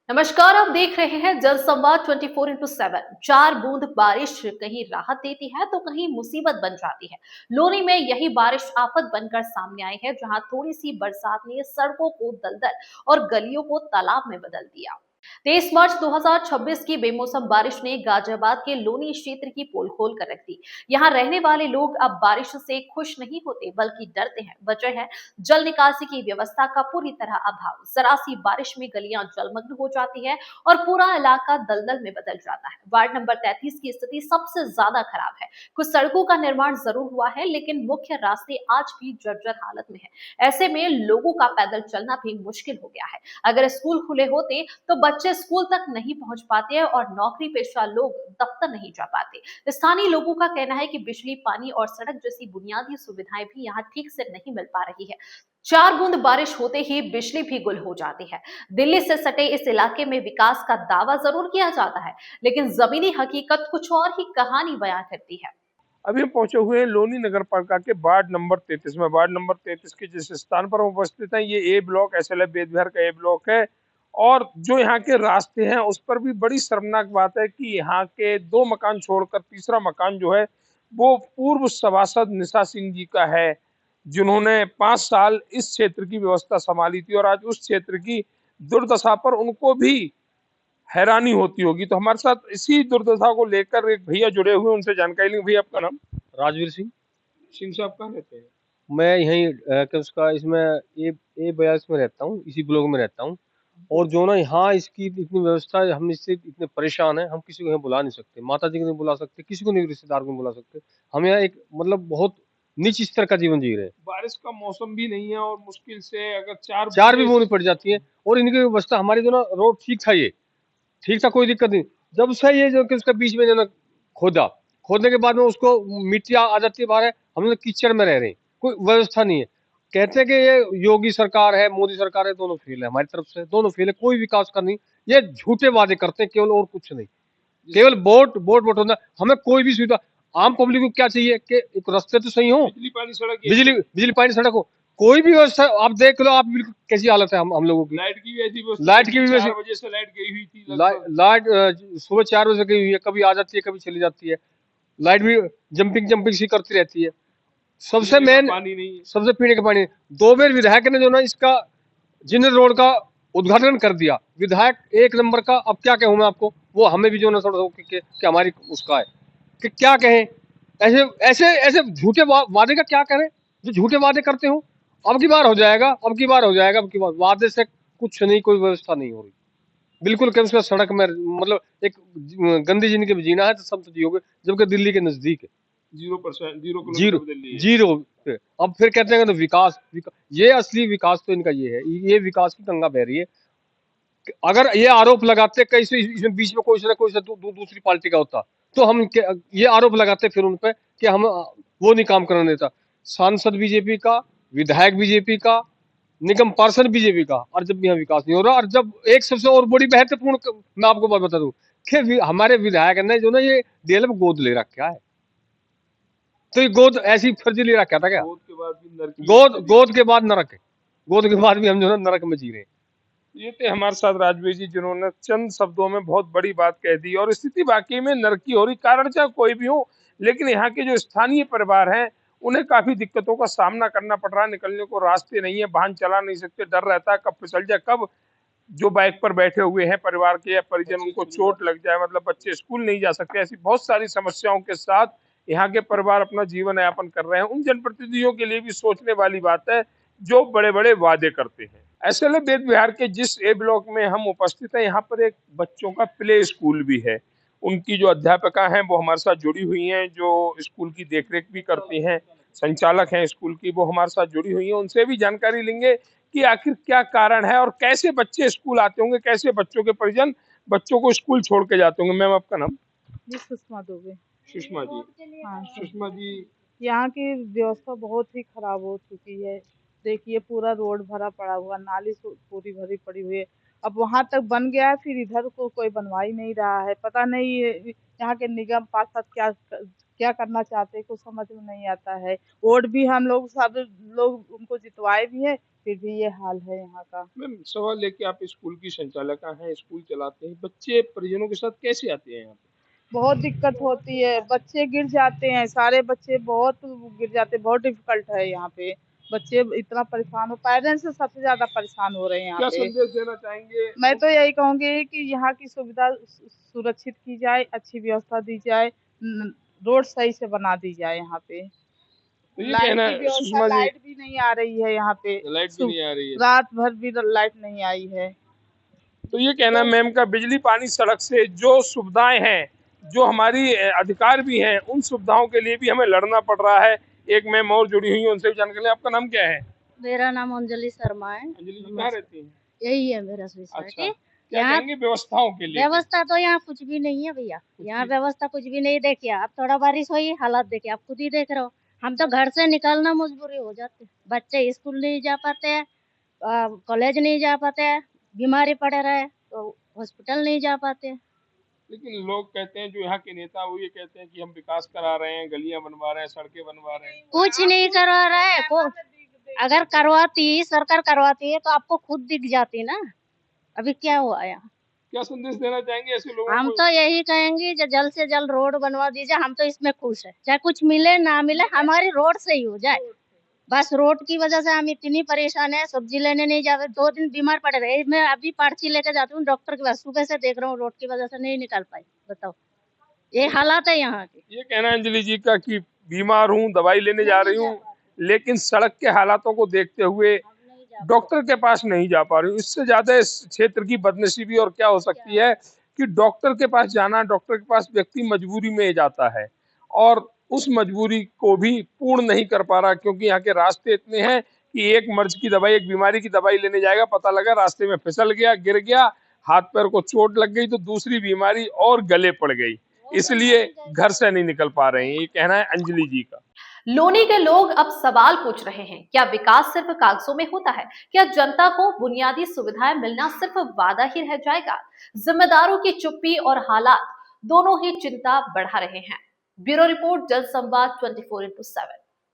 नमस्कार, आप देख रहे हैं जल संवाद 24x7। 4 बूंद बारिश कहीं राहत देती है तो कहीं मुसीबत बन जाती है। लोनी में यही बारिश आफत बनकर सामने आई है, जहां थोड़ी सी बरसात ने सड़कों को दलदल और गलियों को तालाब में बदल दिया। 23 मार्च 2026 की बेमौसम बारिश ने गाजियाबाद के लोनी क्षेत्र की पोल खोल कर रख दी। यहाँ रहने वाले लोग अब बारिश से खुश नहीं होते, बल्कि डरते हैं। वजह है जल निकासी की व्यवस्था का पूरी तरह अभाव। जरा सी बारिश में गलियां जलमग्न हो जाती है और पूरा इलाका दलदल में बदल जाता है। वार्ड नंबर 33 की स्थिति सबसे ज्यादा खराब है। कुछ सड़कों का निर्माण जरूर हुआ है, लेकिन मुख्य रास्ते आज भी जर्जर हालत में है। ऐसे में लोगों का पैदल चलना भी मुश्किल हो गया है। अगर स्कूल खुले होते तो बच्चे स्कूल तक नहीं पहुंच पाते हैं और नौकरी पेशा लोग दफ्तर नहीं जा पाते। स्थानीय लोगों का कहना है कि बिजली, पानी और सड़क जैसी बुनियादी सुविधाएं भी यहाँ ठीक से नहीं मिल पा रही है। 4 बूंद बारिश होते ही बिजली भी गुल हो जाती है। दिल्ली से सटे इस इलाके में विकास का दावा जरूर किया जाता है, लेकिन जमीनी हकीकत कुछ और ही कहानी बयां करती है। अभी हम पहुंचे हुए हैं लोनी नगर पालिका के वार्ड नंबर 33 में। वार्ड नंबर 33 के जिस स्थान पर हम उपस्थित हैं, ये ए ब्लॉक SLF बेद विहार का ए ब्लॉक है। और जो यहाँ के रास्ते हैं उस पर भी बड़ी शर्मनाक बात है कि यहाँ के 2 मकान छोड़कर तीसरा मकान जो है वो पूर्व सभासद निशा सिंह जी का है, जिन्होंने 5 साल इस क्षेत्र की व्यवस्था संभाली थी। और आज उस क्षेत्र की दुर्दशा पर उनको भी हैरानी होती होगी। तो हमारे साथ इसी दुर्दशा को लेकर एक भैया जुड़े हुए, उनसे जानकारी लेंगे। भैया, आपका नाम? राजवीर सिंह। सिंह साहब कहाँ रहते हैं? मैं यहीं क्या उसका इसमें ए 42 में रहता हूँ, इसी ब्लॉक में रहता हूँ। और जो ना यहाँ इसकी इतनी व्यवस्था है, हम इससे इतने परेशान हैं, हम किसी को यहाँ बुला नहीं सकते, माता जी को नहीं बुला सकते, किसी को नहीं, रिश्तेदार को नहीं बुला सकते। हम यहाँ एक मतलब बहुत नीच स्तर का जीवन जी रहे हैं। बारिश का मौसम भी नहीं है और मुश्किल से अगर चार भी बूंद पड़ जाती है। और इनकी व्यवस्था, हमारी जो ना रोड ठीक था, ये ठीक था, कोई दिक्कत नहीं। जब से ये जो कि उसका बीच में जो ना खोदा, खोदने के बाद में उसको मिट्टी आ जाती है बाहर है, हम लोग कीचड़ में रह रहे हैं, कोई व्यवस्था नहीं है। कहते हैं कि ये योगी सरकार है, मोदी सरकार है, दोनों फेल है, हमारी तरफ से दोनों फेल है, कोई विकास का नहीं। ये झूठे वादे करते हैं केवल, और कुछ नहीं, केवल वोट वोट वोट होना। हमें कोई भी सुविधा, आम पब्लिक को क्या चाहिए कि एक रास्ते तो सही हो, बिजली पानी सड़क, बिजली बिजली पानी सड़क हो, कोई भी व्यवस्था आप देख लो। आप बिल्कुल कैसी हालत है हम लोगों की। लाइट की भी ऐसी व्यवस्था, लाइट की भी 4 बजे से लाइट गई हुई थी लगभग। लाइट सुबह 4 बजे गई हुई है, कभी आ जाती है, कभी चली जाती है। लाइट भी जंपिंग जंपिंग सी करती रहती है। सबसे मेन, पानी नहीं है। सबसे पीने का पानी। 2 बार विधायक ने जो ना इसका जिन्नर रोड का उद्घाटन कर दिया, विधायक एक नंबर का। अब क्या कहूँ मैं आपको, वो हमें भी जो ना थोड़ा कि हमारी उसका है कि क्या कहें। ऐसे ऐसे ऐसे झूठे वादे का क्या करें, जो झूठे वादे करते हो। अब की बार हो जाएगा, अब की बार हो जाएगा, अब की बार वादे से कुछ नहीं, कोई व्यवस्था नहीं हो रही बिल्कुल। क्या उसका सड़क में मतलब एक गंदी जिंदगी में जीना है तो सब तो जियोगे, जबकि दिल्ली के नजदीक है। 0%, 0 जीरो किलोमीटर दिल्ली है। जीरो पे। अब फिर कहते हैं तो विकास, ये असली विकास तो इनका ये है, ये विकास की गंगा बह रही है। अगर ये आरोप लगाते कहीं से इसमें बीच में कोई से ना कोई से दूसरी पार्टी का होता, तो हम ये आरोप लगाते फिर उन पे कि हम वो नहीं काम करने देता। सांसद बीजेपी का, विधायक बीजेपी का, निगम पार्षद बीजेपी का, और जब यहाँ विकास नहीं हो रहा। और जब एक सबसे और बड़ी महत्वपूर्ण मैं आपको बात बता दूं कि हमारे विधायक ने जो ना ये DLF गोद ले रखा है। तो ये गोद ऐसी फर्जी ले रखा था क्या? गोद के बाद भी नरक, गोद के बाद नरक है। गोद के बाद भी हम जो है नरक में जी रहे हैं। ये थे हमारे साथ राजवीर जी, जिन्होंने चंद शब्दों में बहुत बड़ी बात कह दी। और स्थिति वाकई में नरक की हो रही, कारण चाहे कोई भी हो, लेकिन यहाँ के जो स्थानीय परिवार हैं उन्हें काफी दिक्कतों का सामना करना पड़ रहा है। निकलने को रास्ते नहीं है, वाहन चला नहीं सकते, डर रहता है कब फिसल जाए, कब जो बाइक पर बैठे हुए हैं परिवार के या परिजन उनको चोट लग जाए, मतलब बच्चे स्कूल नहीं जा सकते। ऐसी बहुत सारी समस्याओं के साथ यहाँ के परिवार अपना जीवन यापन कर रहे हैं। उन जनप्रतिनिधियों के लिए भी सोचने वाली बात है जो बड़े बड़े वादे करते हैं। SLF बेद विहार के जिस ए ब्लॉक में हम उपस्थित हैं, यहाँ पर एक बच्चों का प्ले स्कूल भी है। उनकी जो अध्यापिका हैं वो हमारे साथ जुड़ी हुई हैं, जो स्कूल की देखरेख भी करती हैं, संचालक हैं स्कूल की, वो हमारे साथ जुड़ी हुई हैं। उनसे भी जानकारी लेंगे कि आखिर क्या कारण है और कैसे बच्चे स्कूल आते होंगे, कैसे बच्चों के परिजन बच्चों को स्कूल छोड़ के जाते होंगे। मैम, आपका नाम? जी, सुषमा दुबे। सुषमा जी। हाँ सर। सुषमा जी, यहाँ की व्यवस्था बहुत ही खराब हो चुकी है। देखिए पूरा रोड भरा पड़ा हुआ, नाली पूरी भरी पड़ी हुई है। अब वहां तक बन गया है, फिर इधर को कोई बनवा ही नहीं रहा है। पता नहीं यहाँ के निगम पार्षद क्या करना चाहते हैं कुछ समझ में नहीं आता है। वोट भी हम लोग सब लोग उनको जितवाए भी है, फिर भी ये हाल है यहाँ का। मैम सवाल लेके आप स्कूल की संचालका हैं, स्कूल चलाते हैं, बच्चे परिजनों के साथ कैसे आते हैं यहाँ पे? बहुत दिक्कत होती है, बच्चे गिर जाते हैं, सारे बच्चे बहुत गिर जाते हैं, बहुत डिफिकल्ट है यहाँ पे। बच्चे इतना परेशान हो, पेरेंट्स से सबसे ज्यादा परेशाान हो रहे हैं यहाँ क्या पे। संदेश देना चाहेंगे? मैं तो यही कहूंगी कि यहाँ की सुविधा सुरक्षित की जाए, अच्छी व्यवस्था दी जाए, रोड सही से बना दी जाए यहाँ पे। तो ये लाइट कहना की है व्यवस्था, सुषमा जी, लाइट भी नहीं आ रही है यहाँ पे, लाइट भी नहीं आ रही है। रात भर भी लाइट नहीं आई है। तो ये कहना मैम का बिजली पानी सड़क से जो सुविधाएं हैं, जो हमारी अधिकार भी हैं, उन सुविधाओं के लिए भी हमें लड़ना पड़ रहा है। एक मैम और जुड़ी हुई है, उनसे भी जानकारी लें। आपका नाम क्या है? मेरा नाम अंजलि शर्मा है। अंजलि जी कहाँ रहती हैं? यही है मेरा अच्छा, सोसाइटी। क्या यहाँ कहेंगे व्यवस्थाओं के लिए? व्यवस्था तो यहाँ कुछ भी नहीं है भैया, यहाँ व्यवस्था कुछ भी नहीं। देखिए आप, थोड़ा बारिश हुई, हालात देखिए, आप खुद ही देख रहे हो। हम तो घर से निकलना मजबूरी हो जाती है, बच्चे स्कूल नहीं जा पाते हैं, कॉलेज नहीं जा पाते हैं, बीमारी पड़े रहे तो हॉस्पिटल नहीं जा पाते। लेकिन लोग कहते हैं, जो यहाँ के नेता वो ये कहते हैं कि हम विकास करा रहे हैं, गलियां बनवा रहे हैं, सड़कें बनवा रहे हैं। कुछ नहीं करवा रहा है को। अगर करवाती, सरकार करवाती है तो आपको खुद दिख जाती ना। अभी क्या हुआ यहाँ? क्या संदेश देना चाहेंगे ऐसे लोगों हम को? तो यही कहेंगे जो जल्द से जल्द रोड बनवा दीजिए, हम तो इसमें खुश है। चाहे कुछ मिले ना मिले, हमारी रोड सही हो जाए बस। रोड की वजह से हम इतनी परेशान है, सब्जी लेने नहीं जाते, 2 दिन बीमार पड़े रहे। मैं अभी पर्ची लेकर जाती हूँ डॉक्टर के पास, सुबह से देख रहा हूँ, रोड की वजह से नहीं निकल पाई। बताओ, ये हालात है यहाँ के। ये कहना है अंजलि जी का कि बीमार हूँ, दवाई लेने जा रही हूँ, लेकिन सड़क के हालातों को देखते हुए डॉक्टर के पास नहीं जा पा रही हूँ। इससे ज्यादा इस क्षेत्र की बदनसीबी और क्या हो सकती है कि डॉक्टर के पास जाना, डॉक्टर के पास व्यक्ति मजबूरी में जाता है और उस मजबूरी को भी पूर्ण नहीं कर पा रहा, क्योंकि यहाँ के रास्ते इतने हैं कि एक मर्ज की दवाई, एक बीमारी की दवाई लेने जाएगा, पता लगा रास्ते में फिसल गया, गिर गया, हाथ पैर को चोट लग गई तो दूसरी बीमारी और गले पड़ गई, इसलिए घर से नहीं निकल पा रहे हैं। ये कहना है अंजलि जी का। लोनी के लोग अब सवाल पूछ रहे हैं, क्या विकास सिर्फ कागजों में होता है? क्या जनता को बुनियादी सुविधाएं मिलना सिर्फ वादा ही रह जाएगा? जिम्मेदारों की चुप्पी और हालात दोनों ही चिंता बढ़ा रहे हैं। ब्यूरो रिपोर्ट, जनसंवाद 24x7।